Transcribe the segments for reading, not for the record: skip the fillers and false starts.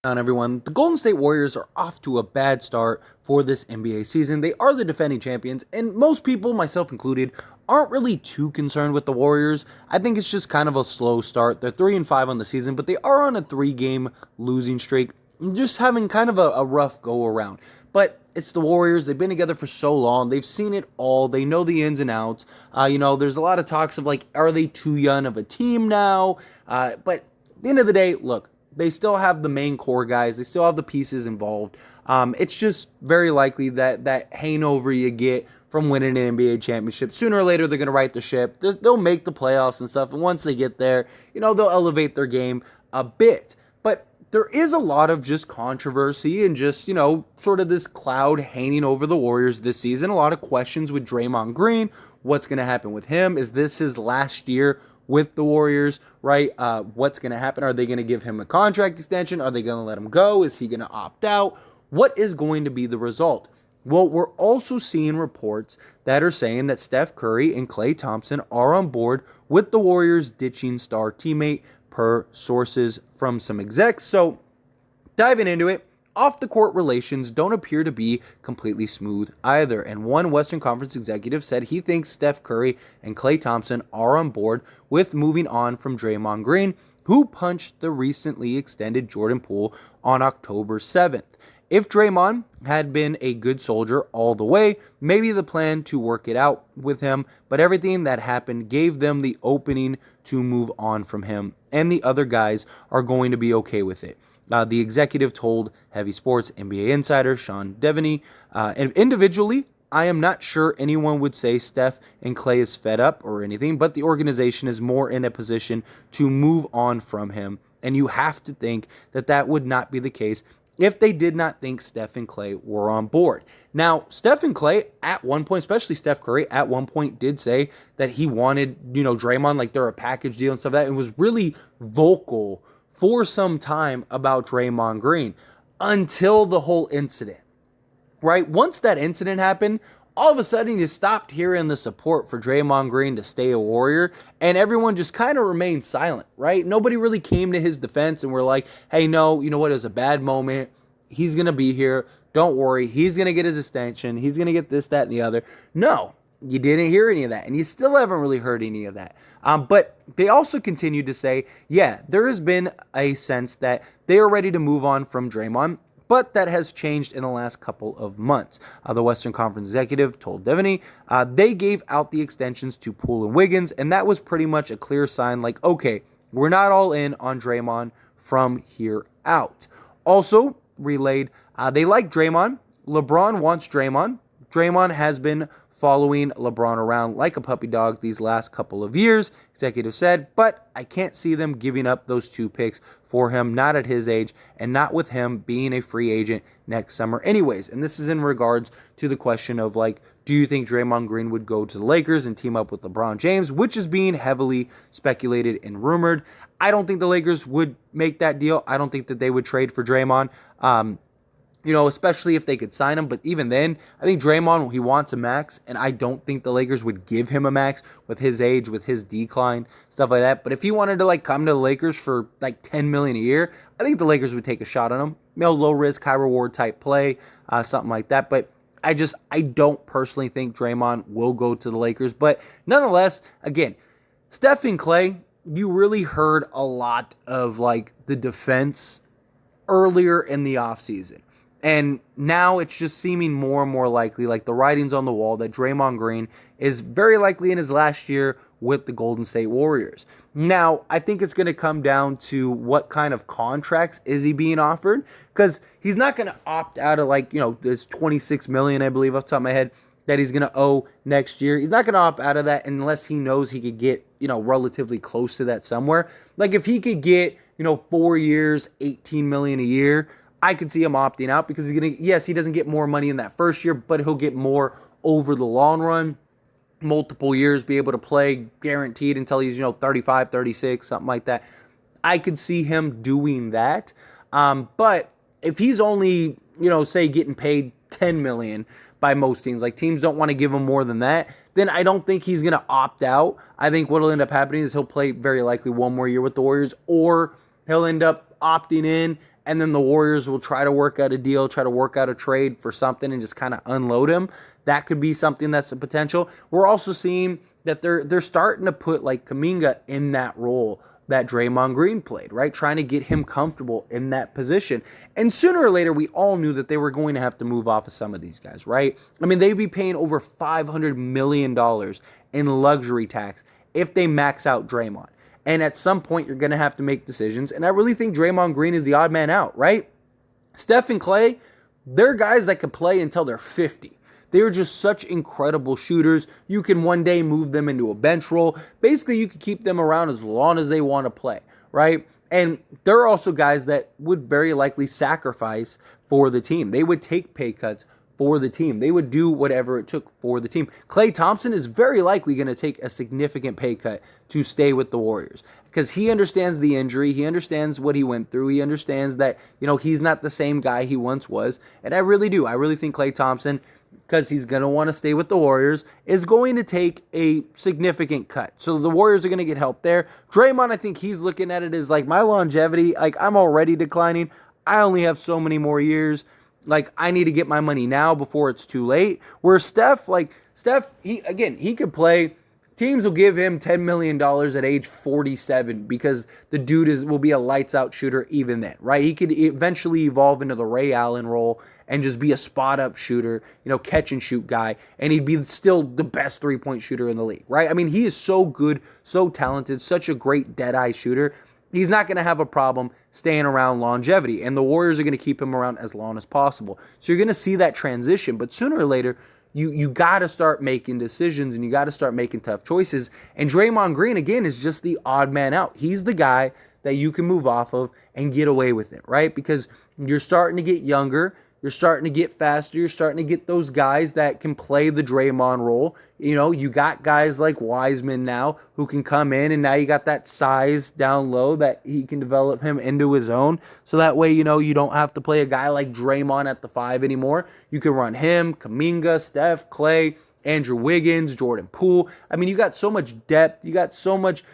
On everyone, the Golden State Warriors are off to a bad start for this NBA season. They are the defending champions, and most people, myself included, aren't really too concerned with the Warriors. I think it's just kind of a slow start. They're 3-5 on the season, but they are on a 3-game losing streak, just having kind of a rough go around. But it's the Warriors. They've been together for so long. They've seen it all. They know the ins and outs. There's a lot of talks of like, are they too young of a team now? But at the end of the day, look, they still have the main core guys. They still have the pieces involved. It's just very likely that hangover you get from winning an NBA championship, sooner or later they're going to right the ship. They'll make the playoffs and stuff. And once they get there, they'll elevate their game a bit. But there is a lot of just controversy and just, sort of this cloud hanging over the Warriors this season. A lot of questions with Draymond Green. What's going to happen with him? Is this his last year with the Warriors, right? What's going to happen? Are they going to give him a contract extension? Are they going to let him go? Is he going to opt out? What is going to be the result? Well, we're also seeing reports that are saying that Steph Curry and Klay Thompson are on board with the Warriors ditching star teammate per sources from some execs. So diving into it, off-the-court relations don't appear to be completely smooth either, and one Western Conference executive said he thinks Steph Curry and Klay Thompson are on board with moving on from Draymond Green, who punched the recently extended Jordan Poole on October 7th. If Draymond had been a good soldier all the way, maybe the plan to work it out with him, but everything that happened gave them the opening to move on from him, and the other guys are going to be okay with it. The executive told Heavy Sports NBA insider Sean Devaney, and individually, I am not sure anyone would say Steph and Klay is fed up or anything, but the organization is more in a position to move on from him, and you have to think that would not be the case if they did not think Steph and Klay were on board. Now, Steph and Klay at one point, especially Steph Curry, at one point did say that he wanted, Draymond, like they're a package deal and stuff like that, and was really vocal for some time about Draymond Green until the whole incident, right? Once that incident happened, all of a sudden you stopped hearing the support for Draymond Green to stay a Warrior, and everyone just kind of remained silent, right? Nobody really came to his defense and were like, hey, no, you know what, it was a bad moment. He's going to be here. Don't worry. He's going to get his extension. He's going to get this, that, and the other. No, you didn't hear any of that, and you still haven't really heard any of that. But they also continued to say, yeah, there has been a sense that they are ready to move on from Draymond, but that has changed in the last couple of months. The Western Conference executive told Devaney they gave out the extensions to Poole and Wiggins, and that was pretty much a clear sign like, okay, we're not all in on Draymond from here out. Also relayed, they like Draymond. LeBron wants Draymond. Draymond has been following LeBron around like a puppy dog these last couple of years, executive said, but I can't see them giving up those 2 picks for him, not at his age, and not with him being a free agent next summer anyways. And this is in regards to the question of, like, do you think Draymond Green would go to the Lakers and team up with LeBron James, which is being heavily speculated and rumored. I don't think the Lakers would make that deal. I don't think that they would trade for Draymond. Especially if they could sign him. But even then, I think Draymond, he wants a max, and I don't think the Lakers would give him a max with his age, with his decline, stuff like that. But if he wanted to come to the Lakers for $10 million a year, I think the Lakers would take a shot on him. Low risk, high reward type play, something like that. But I don't personally think Draymond will go to the Lakers. But nonetheless, again, Steph and Klay, you really heard a lot of the defense earlier in the offseason. And now it's just seeming more and more likely, like the writing's on the wall, that Draymond Green is very likely in his last year with the Golden State Warriors. Now, I think it's going to come down to what kind of contracts is he being offered, because he's not going to opt out of this $26 million, I believe, off the top of my head, that he's going to owe next year. He's not going to opt out of that unless he knows he could get, relatively close to that somewhere. Like if he could get, 4 years, $18 million a year, I could see him opting out because he doesn't get more money in that first year, but he'll get more over the long run, multiple years, be able to play guaranteed until he's, 35, 36, something like that. I could see him doing that. But if he's only, say getting paid $10 million by most teams, like teams don't want to give him more than that, then I don't think he's going to opt out. I think what'll end up happening is he'll play very likely one more year with the Warriors, or he'll end up opting in and then the Warriors will try to work out a deal, try to work out a trade for something and just kind of unload him. That could be something that's a potential. We're also seeing that they're starting to put like Kuminga in that role that Draymond Green played, right? Trying to get him comfortable in that position. And sooner or later, we all knew that they were going to have to move off of some of these guys, right? I mean, they'd be paying over $500 million in luxury tax if they max out Draymond. And at some point, you're going to have to make decisions. And I really think Draymond Green is the odd man out, right? Steph and Klay, they're guys that could play until they're 50. They're just such incredible shooters. You can one day move them into a bench role. Basically, you can keep them around as long as they want to play, right? And they're also guys that would very likely sacrifice for the team. They would take pay cuts for the team. They would do whatever it took for the team. Klay Thompson is very likely going to take a significant pay cut to stay with the Warriors because he understands the injury. He understands what he went through. He understands that, he's not the same guy he once was. And I really do. I really think Klay Thompson, because he's going to want to stay with the Warriors, is going to take a significant cut. So the Warriors are going to get help there. Draymond, I think he's looking at it as like my longevity, like I'm already declining. I only have so many more years. Like I need to get my money now before it's too late. Where Steph, he could play. Teams will give him $10 million at age 47 because the dude will be a lights out shooter even then, right? He could eventually evolve into the Ray Allen role and just be a spot up shooter, catch and shoot guy, and he'd be still the best 3-point shooter in the league, right? I mean, he is so good, so talented, such a great dead-eye shooter. He's not going to have a problem staying around longevity, and the Warriors are going to keep him around as long as possible. So you're going to see that transition, but sooner or later, you got to start making decisions, and you got to start making tough choices. And Draymond Green, again, is just the odd man out. He's the guy that you can move off of and get away with it, right? Because you're starting to get younger. You're starting to get faster. You're starting to get those guys that can play the Draymond role. You got guys like Wiseman now who can come in, and now you got that size down low that he can develop him into his own. So that way, you don't have to play a guy like Draymond at the 5 anymore. You can run him, Kuminga, Steph, Klay, Andrew Wiggins, Jordan Poole. I mean, you got so much depth. You got so much,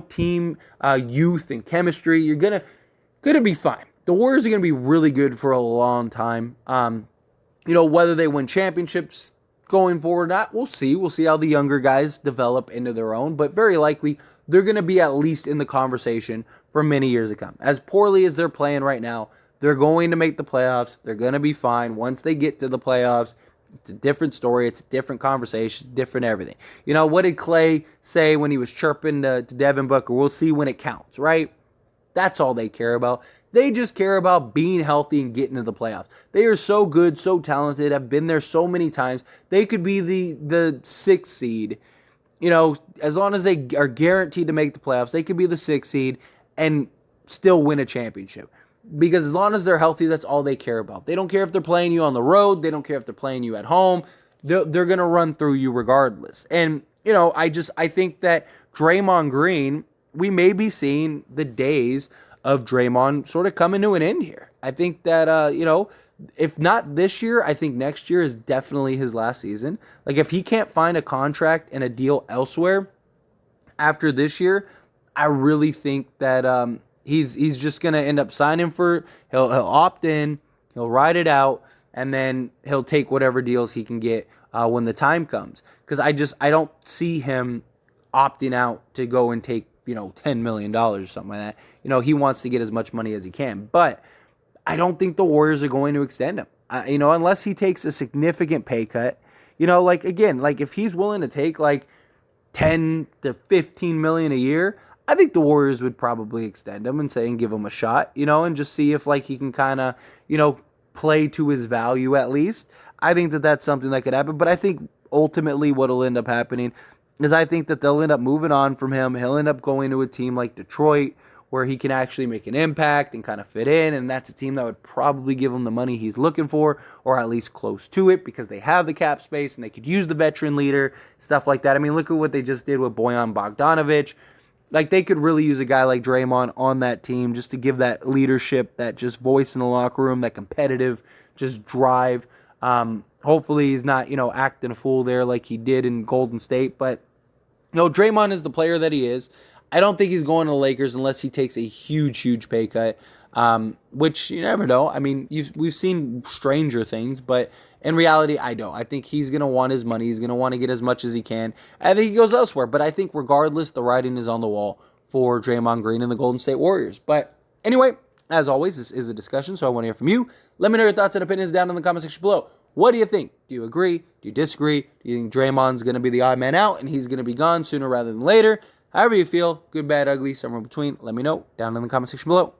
team youth and chemistry. You're gonna be fine. The Warriors are going to be really good for a long time. Whether they win championships going forward or not, we'll see. We'll see how the younger guys develop into their own. But very likely, they're going to be at least in the conversation for many years to come. As poorly as they're playing right now, they're going to make the playoffs. They're going to be fine. Once they get to the playoffs, it's a different story. It's a different conversation, different everything. What did Klay say when he was chirping to Devin Booker? We'll see when it counts, right? That's all they care about. They just care about being healthy and getting to the playoffs. They are so good, so talented, have been there so many times. They could be the 6th seed. As long as they are guaranteed to make the playoffs, they could be the 6th seed and still win a championship. Because as long as they're healthy, that's all they care about. They don't care if they're playing you on the road. They don't care if they're playing you at home. They're going to run through you regardless. And, I think that Draymond Green, we may be seeing the days of Draymond sort of coming to an end here. I think that, if not this year, I think next year is definitely his last season. Like, if he can't find a contract and a deal elsewhere after this year, I really think that he's just going to end up signing he'll opt in, he'll ride it out, and then he'll take whatever deals he can get when the time comes. Because I don't see him opting out to go and take $10 million or something like that. He wants to get as much money as he can. But I don't think the Warriors are going to extend him. Unless he takes a significant pay cut. If he's willing to take like 10 to 15 million a year, I think the Warriors would probably extend him and give him a shot, and just see if he can kind of, play to his value at least. I think that that's something that could happen. But I think ultimately what will end up happening is I think that they'll end up moving on from him. He'll end up going to a team like Detroit where he can actually make an impact and kind of fit in, and that's a team that would probably give him the money he's looking for, or at least close to it, because they have the cap space and they could use the veteran leader, stuff like that. I mean, look at what they just did with Bojan Bogdanovic. They could really use a guy like Draymond on that team just to give that leadership, that just voice in the locker room, that competitive just drive. Hopefully he's not, acting a fool there like he did in Golden State, but Draymond is the player that he is. I don't think he's going to the Lakers unless he takes a huge, huge pay cut. which you never know. I mean, we've seen stranger things, but in reality, I don't. I think he's going to want his money. He's going to want to get as much as he can. I think he goes elsewhere. But I think regardless, the writing is on the wall for Draymond Green and the Golden State Warriors. But anyway, as always, this is a discussion, so I want to hear from you. Let me know your thoughts and opinions down in the comment section below. What do you think? Do you agree? Do you disagree? Do you think Draymond's going to be the odd man out and he's going to be gone sooner rather than later? However you feel, good, bad, ugly, somewhere in between, let me know down in the comment section below.